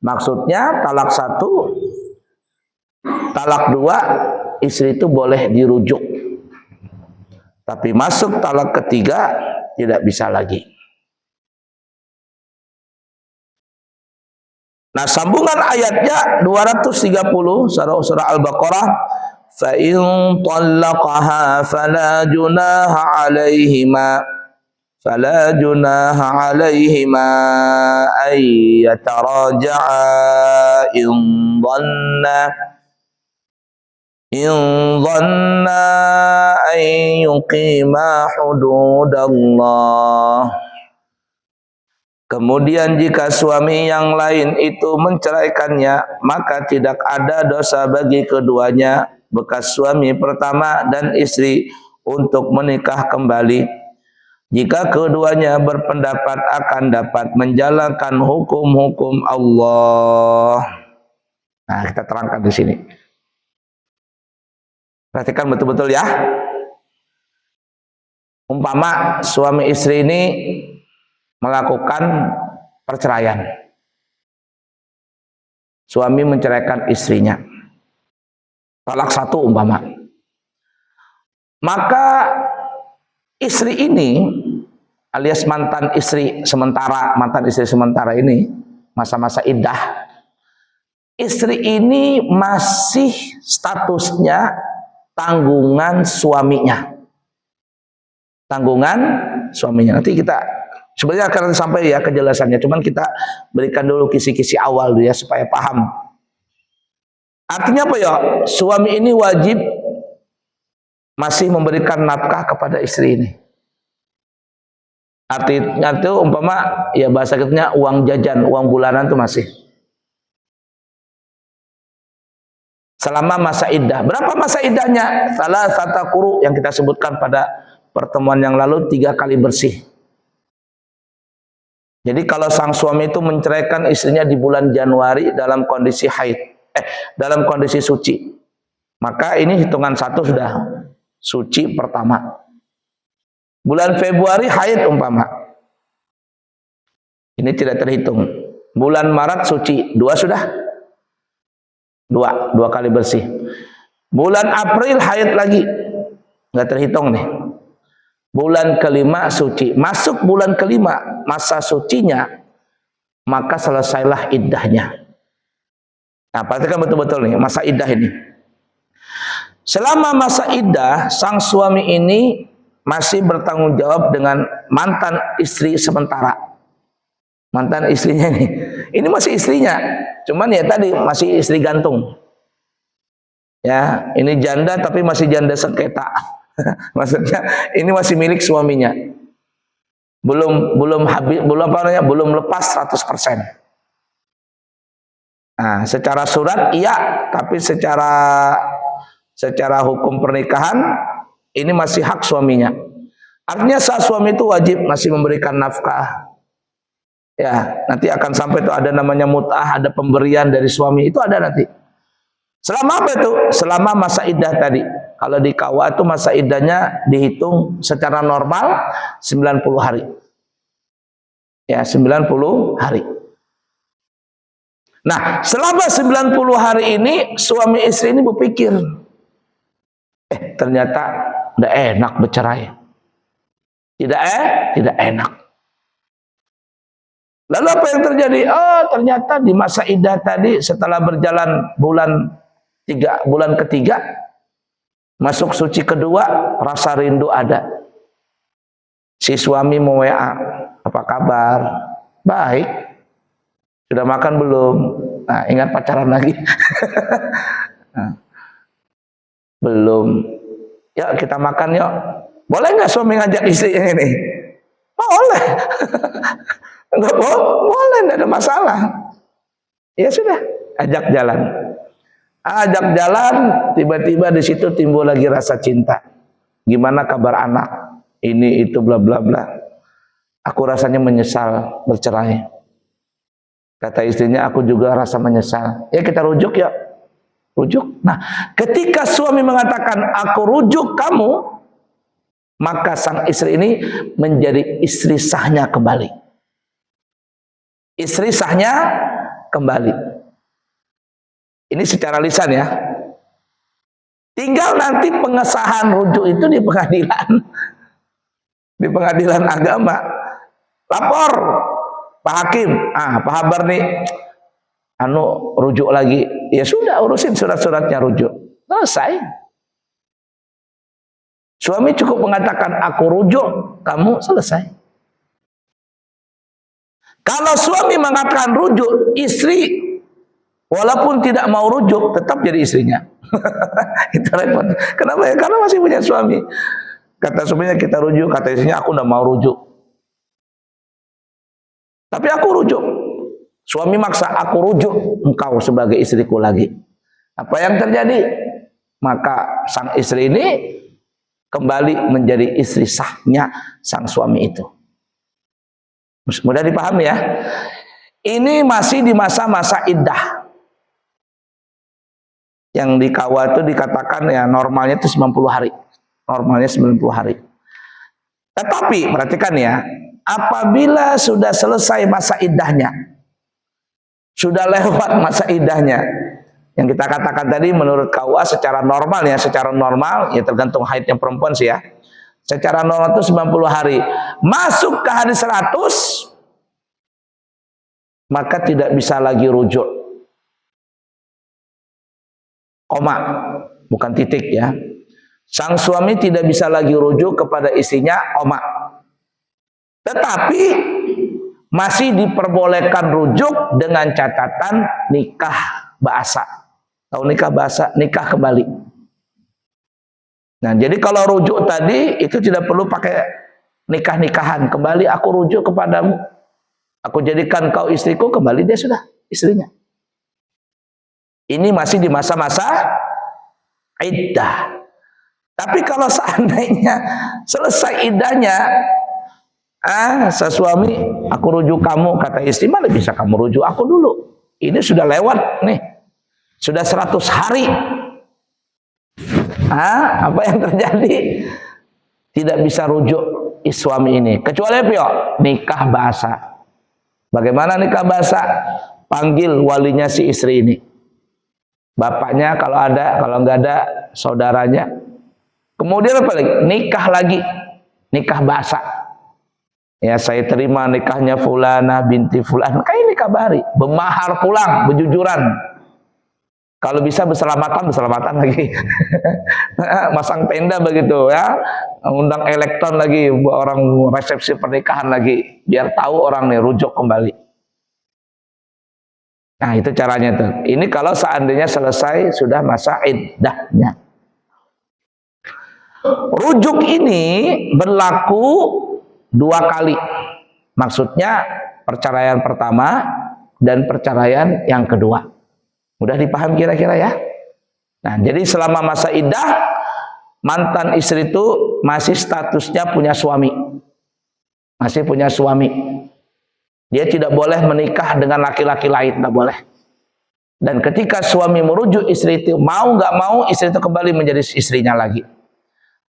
Maksudnya talak 1, talak 2 istri itu boleh dirujuk. Tapi masuk talak ketiga tidak bisa lagi. Nah, sambungan ayatnya 230 surah Al-Baqarah, fa in talaqaha fala junaha 'alaihima ay yataraja'a in dhanna ay yuqima hududallah. Kemudian jika suami yang lain itu menceraikannya, maka tidak ada dosa bagi keduanya, bekas suami pertama dan istri, untuk menikah kembali. Jika keduanya berpendapat akan dapat menjalankan hukum-hukum Allah. Nah, kita terangkan di sini. Perhatikan betul-betul ya. Umpama suami istri ini melakukan perceraian. Suami menceraikan istrinya. Talak 1 umpama. Maka istri ini alias mantan istri sementara ini, masa-masa iddah, istri ini masih statusnya tanggungan suaminya. Tanggungan suaminya. Nanti kita sebenarnya akan sampai ya kejelasannya, cuman kita berikan dulu kisi-kisi awal dulu ya supaya paham. Artinya apa ya? Suami ini wajib masih memberikan nafkah kepada istri ini. Artinya itu umpama ya bahasa kitanya uang jajan, uang bulanan itu masih. Selama masa iddah. Berapa masa iddahnya? Salah satu quru yang kita sebutkan pada pertemuan yang lalu, 3 kali bersih. Jadi kalau sang suami itu menceraikan istrinya di bulan Januari dalam kondisi haid, dalam kondisi suci, maka ini hitungan 1 sudah suci pertama. Bulan Februari haid umpama, ini tidak terhitung. Bulan Maret suci, 2 sudah, 2 kali bersih. Bulan April haid lagi, nggak terhitung nih. Bulan kelima suci, masuk bulan kelima masa sucinya, maka selesailah iddahnya. Nah, perhatikan betul-betul nih masa iddah ini. Selama masa iddah, sang suami ini masih bertanggung jawab dengan mantan istri sementara. Mantan istrinya ini masih istrinya, cuman ya tadi masih istri gantung. Ya, ini janda tapi masih janda sengketa. Maksudnya ini masih milik suaminya. Belum lepas 100%. Nah, secara surat iya, tapi secara hukum pernikahan ini masih hak suaminya. Artinya saat suami itu wajib masih memberikan nafkah. Ya, nanti akan sampai itu ada namanya mut'ah, ada pemberian dari suami, itu ada nanti. Selama apa itu? Selama masa iddah tadi. Kalau di KUA itu masa iddahnya dihitung secara normal 90 hari. Ya, 90 hari. Nah, selama 90 hari ini suami istri ini berpikir, ternyata udah enak bercerai. Tidak enak. Lalu apa yang terjadi? Oh, ternyata di masa iddah tadi setelah berjalan bulan ketiga, masuk suci kedua, rasa rindu ada. Si suami mau WA, apa kabar? Baik. Sudah makan belum? Nah, ingat pacaran lagi. Nah, belum. Yuk kita makan yuk. Boleh nggak suami ngajak istrinya ini? Boleh. Enggak boleh, enggak ada masalah. Ya sudah, ajak jalan. Ajak jalan, tiba-tiba di situ timbul lagi rasa cinta. Gimana kabar anak? Ini itu bla bla bla. Aku rasanya menyesal bercerai. Kata istrinya, aku juga rasa menyesal. Ya kita rujuk ya. Rujuk. Nah, ketika suami mengatakan aku rujuk kamu, maka sang istri ini menjadi istri sahnya kembali. Istri sahnya kembali. Ini secara lisan ya. Tinggal nanti pengesahan rujuk itu di pengadilan. Di pengadilan agama. Lapor Pak Hakim, Pak Habar nih rujuk lagi. Ya sudah, urusin surat-suratnya rujuk. Selesai. Suami cukup mengatakan aku rujuk, kamu selesai. Kalau suami mengatakan rujuk, istri walaupun tidak mau rujuk tetap jadi istrinya. Itu repot. Kenapa ya? Karena masih punya suami. Kata suaminya kita rujuk, kata istrinya aku udah mau rujuk. Tapi aku rujuk. Suami maksa, aku rujuk engkau sebagai istriku lagi. Apa yang terjadi? Maka sang istri ini kembali menjadi istri sahnya sang suami itu. Mudah dipahami ya. Ini masih di masa-masa iddah. Yang di KUA itu dikatakan ya normalnya itu 90 hari. Normalnya 90 hari. Tetapi perhatikan ya, apabila sudah selesai masa iddahnya, sudah lewat masa iddahnya, yang kita katakan tadi menurut KUA secara normal ya, tergantung haidnya perempuan sih ya. Secara normal itu 90 hari. Masuk ke hari 100, maka tidak bisa lagi rujuk. Koma, bukan titik ya. Sang suami tidak bisa lagi rujuk kepada istrinya, koma. Tetapi masih diperbolehkan rujuk dengan catatan nikah ba'asa. Tahu nikah ba'asa? Nikah kembali. Nah, jadi kalau rujuk tadi itu tidak perlu pakai nikah-nikahan. Kembali aku rujuk kepadamu. Aku jadikan kau istriku, kembali dia sudah istrinya. Ini masih di masa-masa iddah. Tapi kalau seandainya selesai iddahnya, sesuami aku rujuk kamu, kata istri, mana bisa kamu rujuk aku dulu. Ini sudah lewat nih. Sudah 100 hari. Apa yang terjadi? Tidak bisa rujuk suami ini. Kecuali nikah ba'asa. Bagaimana nikah ba'asa? Panggil walinya si istri ini. Bapaknya kalau ada, kalau enggak ada saudaranya. Kemudian apa lagi? Nikah lagi. Nikah ba'asa. Ya, saya terima nikahnya fulana binti fulan. Kayak nikah bari. Bermahar pulang, berjujuran. Kalau bisa berselamatan lagi. Masang tenda begitu ya. Undang elektron lagi, buat orang resepsi pernikahan lagi. Biar tahu orang nih rujuk kembali. Nah, itu caranya tuh. Ini kalau seandainya selesai sudah masa iddahnya. Rujuk ini berlaku 2 kali. Maksudnya perceraian pertama dan perceraian yang kedua. Mudah dipaham kira-kira ya? Nah, jadi selama masa iddah, mantan istri itu masih statusnya punya suami. Masih punya suami. Dia tidak boleh menikah dengan laki-laki lain, tidak boleh. Dan ketika suami merujuk istri itu, mau nggak mau istri itu kembali menjadi istrinya lagi.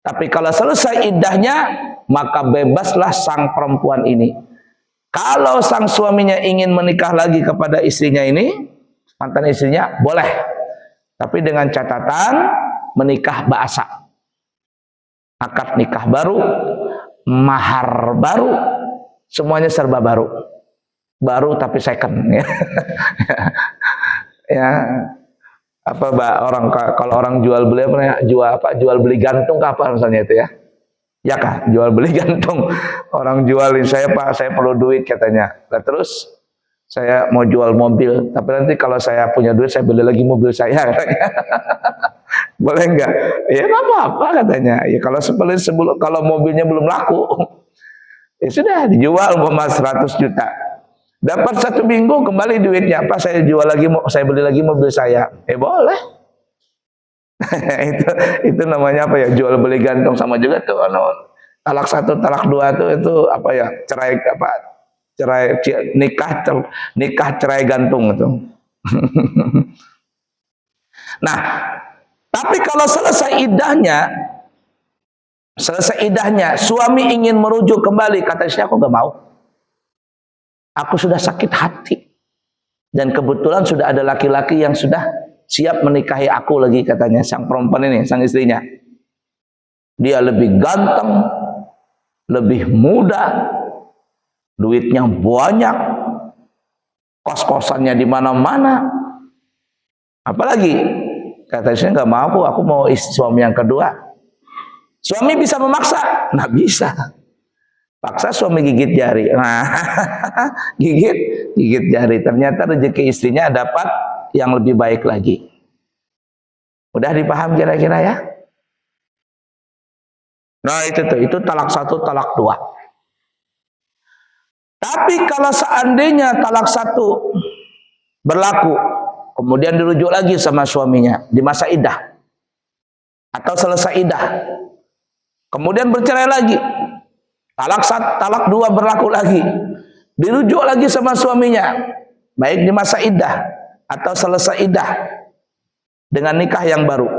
Tapi kalau selesai iddahnya, maka bebaslah sang perempuan ini. Kalau sang suaminya ingin menikah lagi kepada istrinya ini, mantan istrinya, boleh. Tapi dengan catatan menikah ba'asa. Akad nikah baru, mahar baru, semuanya serba baru. Baru tapi second ya. Ya. Apa kalau orang jual beli jual beli gantung apa misalnya itu ya? Ya kah, jual beli gantung. Orang jualin saya, Pak, saya perlu duit katanya. Nah, terus saya mau jual mobil, tapi nanti kalau saya punya duit saya beli lagi mobil saya katanya. Boleh enggak? Ya enggak apa-apa katanya. Ya sebelum kalau mobilnya belum laku, ya sudah dijual Mas 100 juta. Dapat 1 minggu kembali duitnya, apa saya beli lagi mobil saya. Boleh. itu namanya apa ya? Jual beli gantung. Sama juga tuh talak 1, talak 2 itu apa ya? Nikah cerai gantung itu. Nah, tapi kalau selesai iddahnya, suami ingin merujuk kembali, kata istri, aku nggak mau. Aku sudah sakit hati. Dan kebetulan sudah ada laki-laki yang sudah siap menikahi aku lagi, katanya sang perempuan ini, sang istrinya. Dia lebih ganteng, lebih muda, duitnya banyak, kos-kosannya di mana-mana. Apalagi kata istrinya, nggak mau, aku mau suami yang kedua. Suami bisa memaksa? Nggak bisa. Paksa suami gigit jari. Nah, gigit jari. Ternyata rezeki istrinya dapat yang lebih baik lagi. Udah dipaham kira-kira ya? Nah itu talak 1, talak 2. Tapi kalau seandainya talak 1 berlaku, kemudian dirujuk lagi sama suaminya di masa iddah atau selesai iddah, kemudian bercerai lagi, talak 2 berlaku lagi, dirujuk lagi sama suaminya, baik di masa iddah atau selesai iddah dengan nikah yang baru.